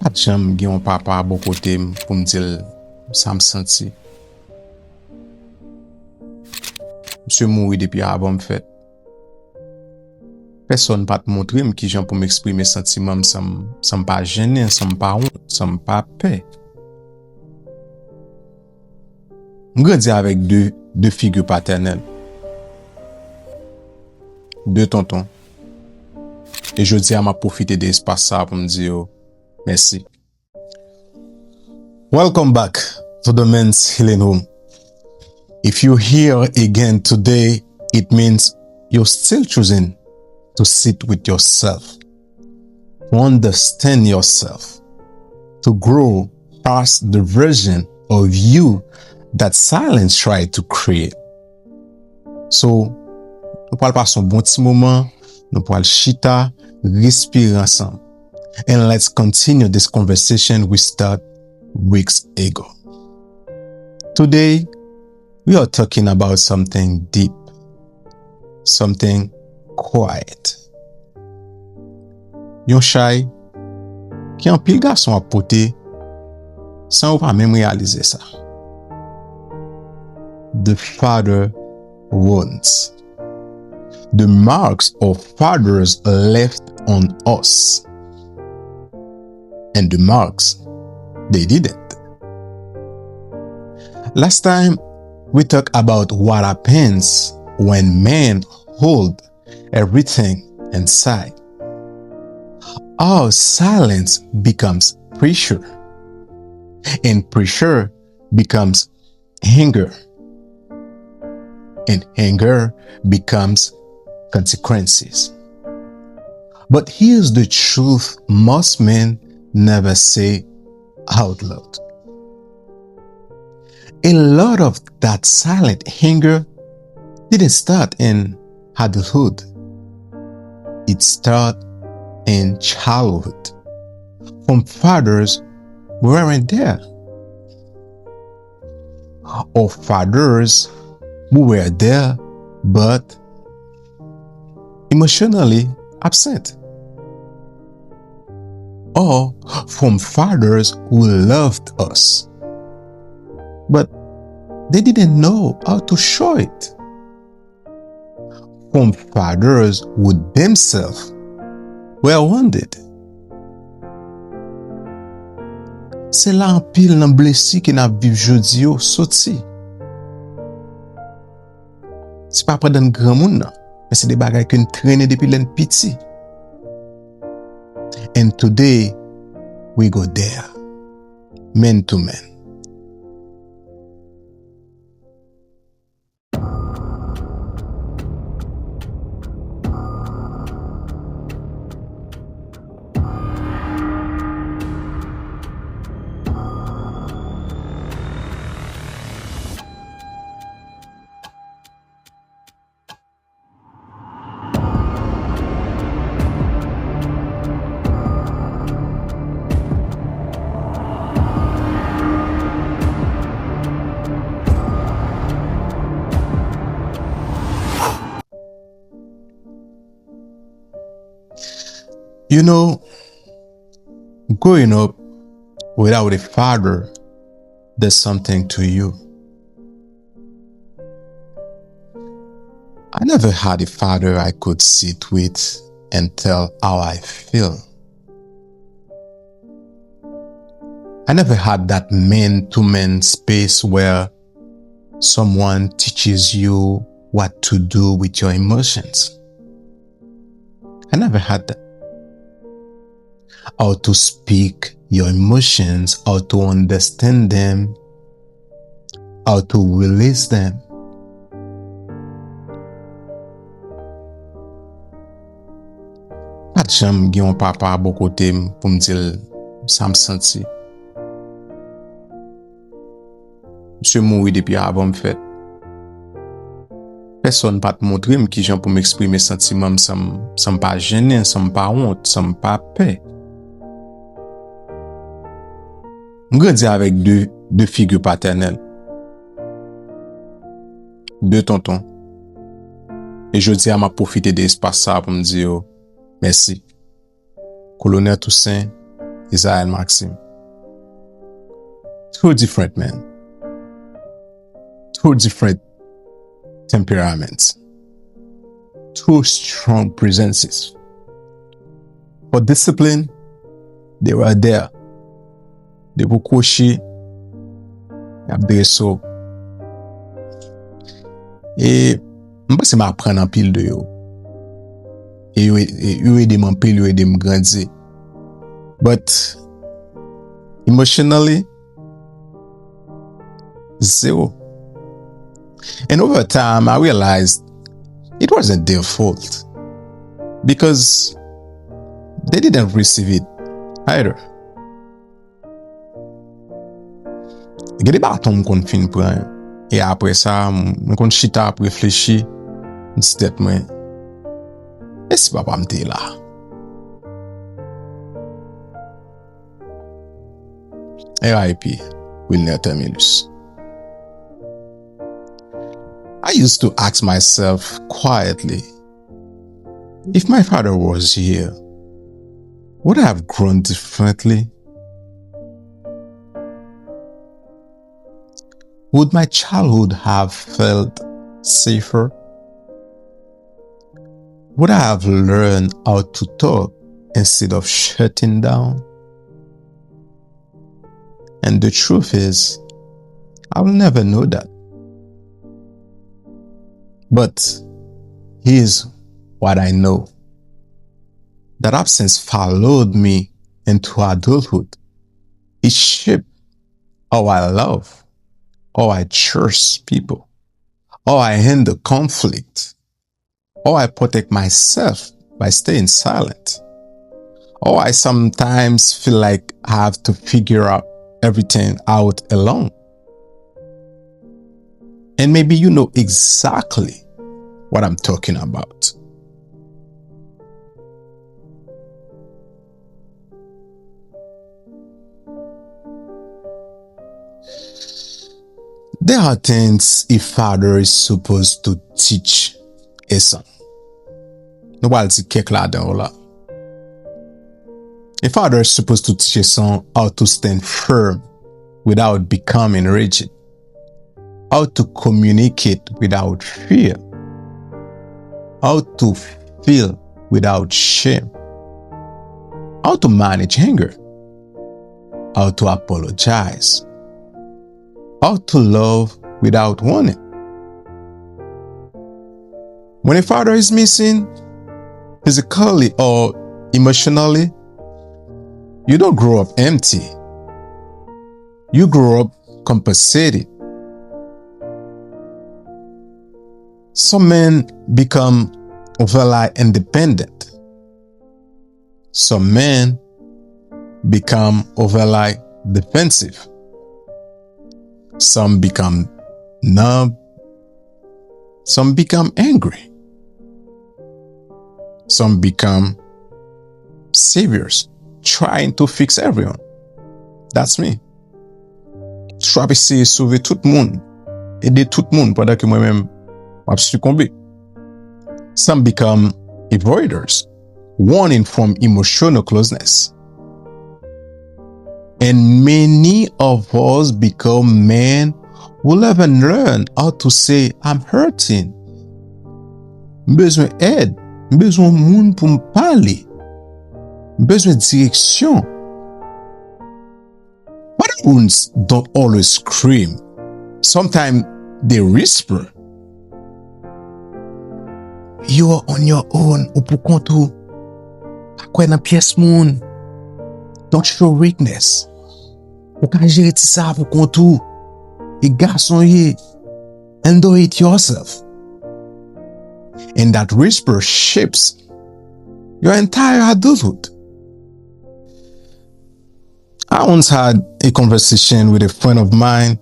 Pas jam gen yon papa bon côté pour me dire ça me senti. Monsieur mouri depuis avant me fait. Personne pas te montrer qui j'en pour m'exprimer sentiment sans pas gêner, sans pas honte, sans pas peur. Grandi avec deux figures paternelles. Deux tontons. Et je dis à m'a profiter de l'espace ça pour me dire merci. Welcome back to the Men's Healing Home. If you're here again today, it means you're still choosing to sit with yourself, to understand yourself, to grow past the version of you that silence tried to create. So, nous pourrons passer un bon petit moment, nous pourrons chita, respirer ensemble. And let's continue this conversation we started weeks ago. Today, we are talking about something deep, something quiet. Yon chay qui en pile garçon à poter sans ou pas même réaliser ça. The father wounds. The marks of fathers left on us. And the marks, they didn't. Last time, we talked about what happens when men hold everything inside. Our silence becomes pressure, and pressure becomes anger, and anger becomes consequences. But here's the truth most men never say out loud. A lot of that silent anger didn't start in adulthood. It started in childhood, from fathers who weren't there, or fathers who were there but emotionally absent, or from fathers who loved us but they didn't know how to show it, from fathers who themselves were wounded. C'est là en pile nan blessi qui n'a viv jodi yo soti. C'est pas près d'un grand moun nan, mais c'est des bagages qu'on traîne depuis l'en piti. And today, we go there, men to men. You know, growing up without a father does something to you. I never had a father I could sit with and tell how I feel. I never had that man-to-man space where someone teaches you what to do with your emotions. I never had that. How to speak your emotions, how to understand them, how to release them. Pas jam gen yon papa bon côté pour me dire ça me senti. Monsieur mouri depuis avant me fait. Personne pas te montrer qui j'en pour m'exprimer sentiment sans pas gêner, sans pas honte, sans pas peur. Grandi avec deux figures paternelles. Deux tontons. Et je dis à m'a profiter de l'espace ça pour me dire merci. Colonel Toussaint Isaiah and Maxim. Two different men. Two different temperaments. Two strong presences. For discipline, they were there. They were couché, they so. Et m'pense m'apprendre en pile de yo. Et yo aide m'en pile, yo aide m'grandi. But emotionally, zero. And over time, I realized it wasn't their fault because they didn't receive it either. Gè de baton m'kon fin pran. Et après ça, m'kon chita ap réfléchi. M'di tèt mwen, si papa m'te là? R.I.P. Wilner Terminus. I used to ask myself quietly, if my father was here, would I have grown differently? Would my childhood have felt safer? Would I have learned how to talk instead of shutting down? And the truth is, I will never know that. But here's what I know. That absence followed me into adulthood. It shaped how I love, how I trust people, how I handle conflict, how I protect myself by staying silent, how I sometimes feel like I have to figure out everything out alone. And maybe you know exactly what I'm talking about. There are things a father is supposed to teach a son. A father is supposed to teach a son how to stand firm without becoming rigid, how to communicate without fear, how to feel without shame, how to manage anger, how to apologize, how to love without warning. When a father is missing, physically or emotionally, you don't grow up empty. You grow up compensated. Some men become overly independent. Some men become overly defensive. Some become numb. Some become angry. Some become saviors, trying to fix everyone. That's me. Je vais essayer de sauver tout le monde, aider tout le monde pendant que moi-même je succombe. Some become avoiders, running from emotional closeness. And many of us become men who never learn how to say, I'm hurting. Besoin aide, besoin moun pour me parler, besoin direction. But wounds don't always scream. Sometimes they whisper. You are on your own, ou pou kontou. Akwe nan pièce moun. Don't show weakness. Ou ka jere ti sa pou kontou. E garçon ye. Handle it yourself. And that whisper shapes your entire adulthood. I once had a conversation with a friend of mine.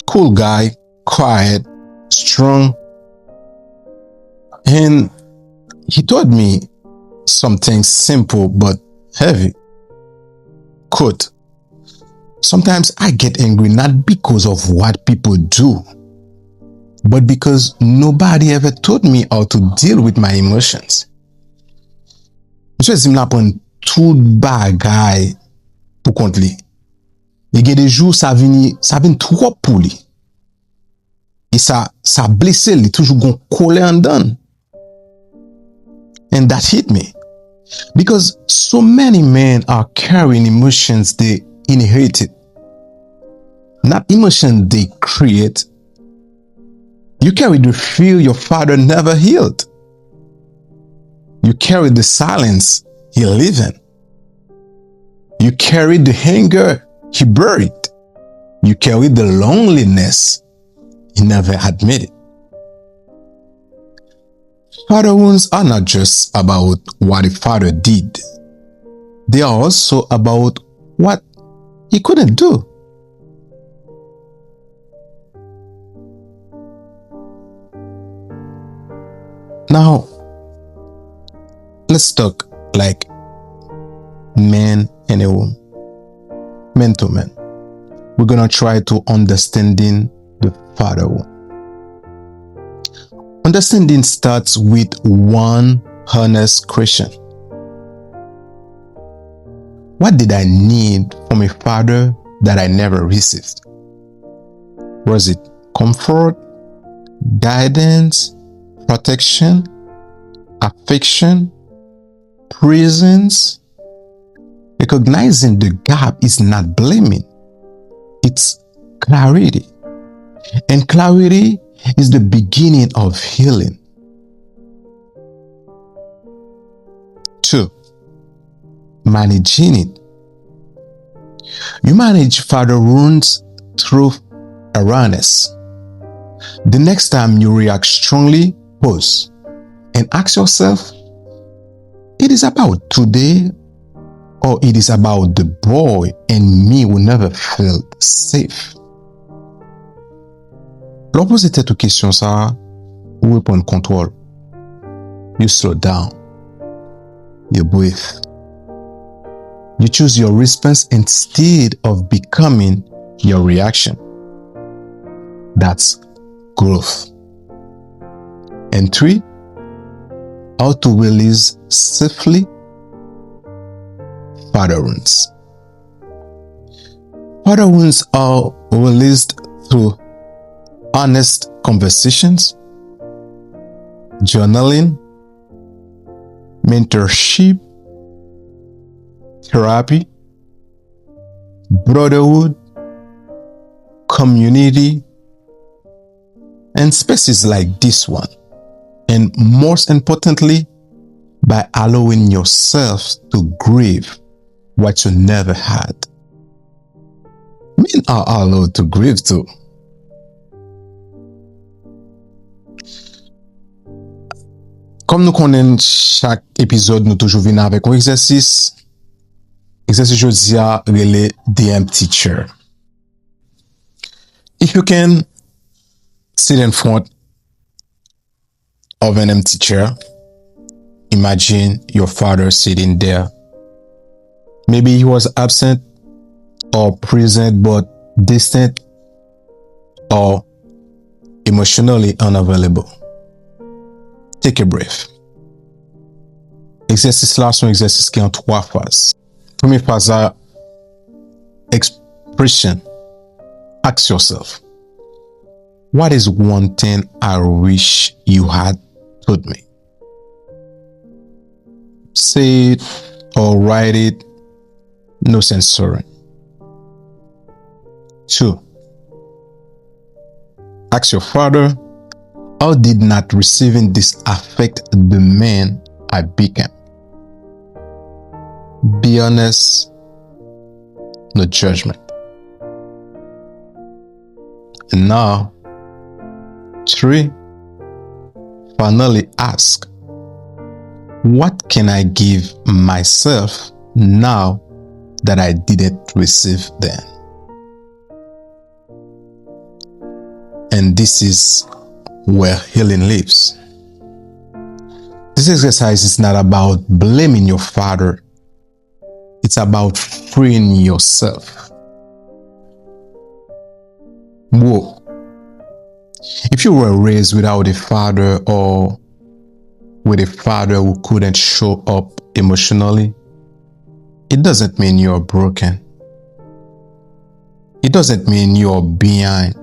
Cool guy, quiet, strong. And he told me something simple but heavy. Quote, sometimes I get angry not because of what people do, but because nobody ever taught me how to deal with my emotions. Msye zim la pon tout bagay pou kont li. E gen de jou sa vin trop pou li. E sa blesse li, toujou gon kole an dan. And that hit me. Because so many men are carrying emotions they inherited. Not emotions they create. You carry the fear your father never healed. You carry the silence he lived in. You carry the anger he buried. You carry the loneliness he never admitted. Father wounds are not just about what a father did. They are also about what he couldn't do. Now, let's talk like man and a woman, man to man. We're gonna try to understanding the father wound. Understanding starts with one honest question. What did I need from a father that I never received? Was it comfort, guidance, protection, affection, presence? Recognizing the gap is not blaming, it's clarity. And clarity is the beginning of healing. 2. Managing it. You manage father wounds through awareness. The next time you react strongly, pause and ask yourself, it is about today or it is about the boy and me who never felt safe? Lò pose tèt ou kesyon sa, ou repon kontrol. You slow down. You breathe. You choose your response instead of becoming your reaction. That's growth. And 3, how to release safely father wounds. Father wounds are released through honest conversations, journaling, mentorship, therapy, brotherhood, community, and spaces like this one. And most importantly, by allowing yourself to grieve what you never had. Men are allowed to grieve too. Comme nous konnen chaque épisode nous toujou vin avec un exercice. Exercice jodi a rele the empty chair. If you can sit in front of an empty chair, imagine your father sitting there. Maybe he was absent or present but distant or emotionally unavailable. Take a breath. Exercice là son exercice qui en 3 phases. Première phase a expression. Ask yourself, what is one thing I wish you had told me? Say it or write it, no censoring. 2. Ask your father, how did not receiving this affect the man I became? Be honest, no judgment. And now, 3. Finally ask, what can I give myself now that I didn't receive then? And this is where healing lives. This exercise is not about blaming your father. It's about freeing yourself. Whoa. If you were raised without a father or with a father who couldn't show up emotionally, It doesn't mean you're broken. It doesn't mean you're behind.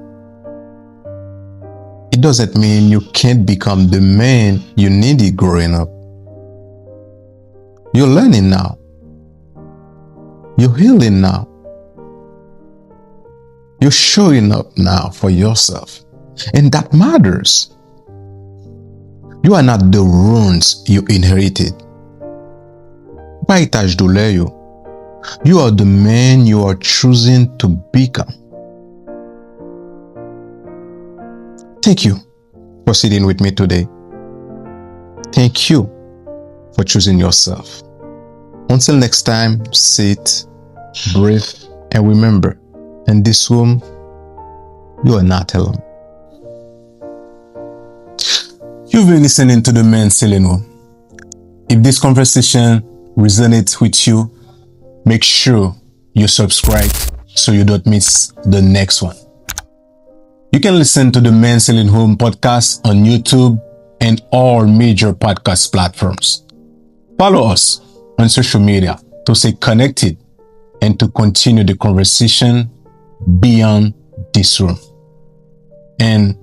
It doesn't mean you can't become the man you needed growing up. You're learning now. You're healing now. You're showing up now for yourself. And that matters. You are not the wounds you inherited. Héritage douleur yo. You are the man you are choosing to become. Thank you for sitting with me today. Thank you for choosing yourself. Until next time, sit, breathe, and remember, in this room, you are not alone. You've been listening to the Men's Healing Room. If this conversation resonates with you, make sure you subscribe so you don't miss the next one. You can listen to the Men's Healing Room podcast on YouTube and all major podcast platforms. Follow us on social media to stay connected and to continue the conversation beyond this room. And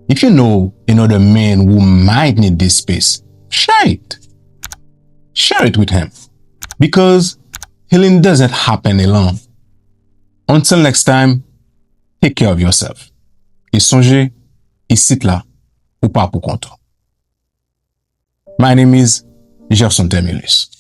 if you know another man who might need this space, share it. Share it with him. Because healing doesn't happen alone. Until next time, take care of yourself. Et songez, ici là, ou pas pour compte. My name is Gerson Termilus.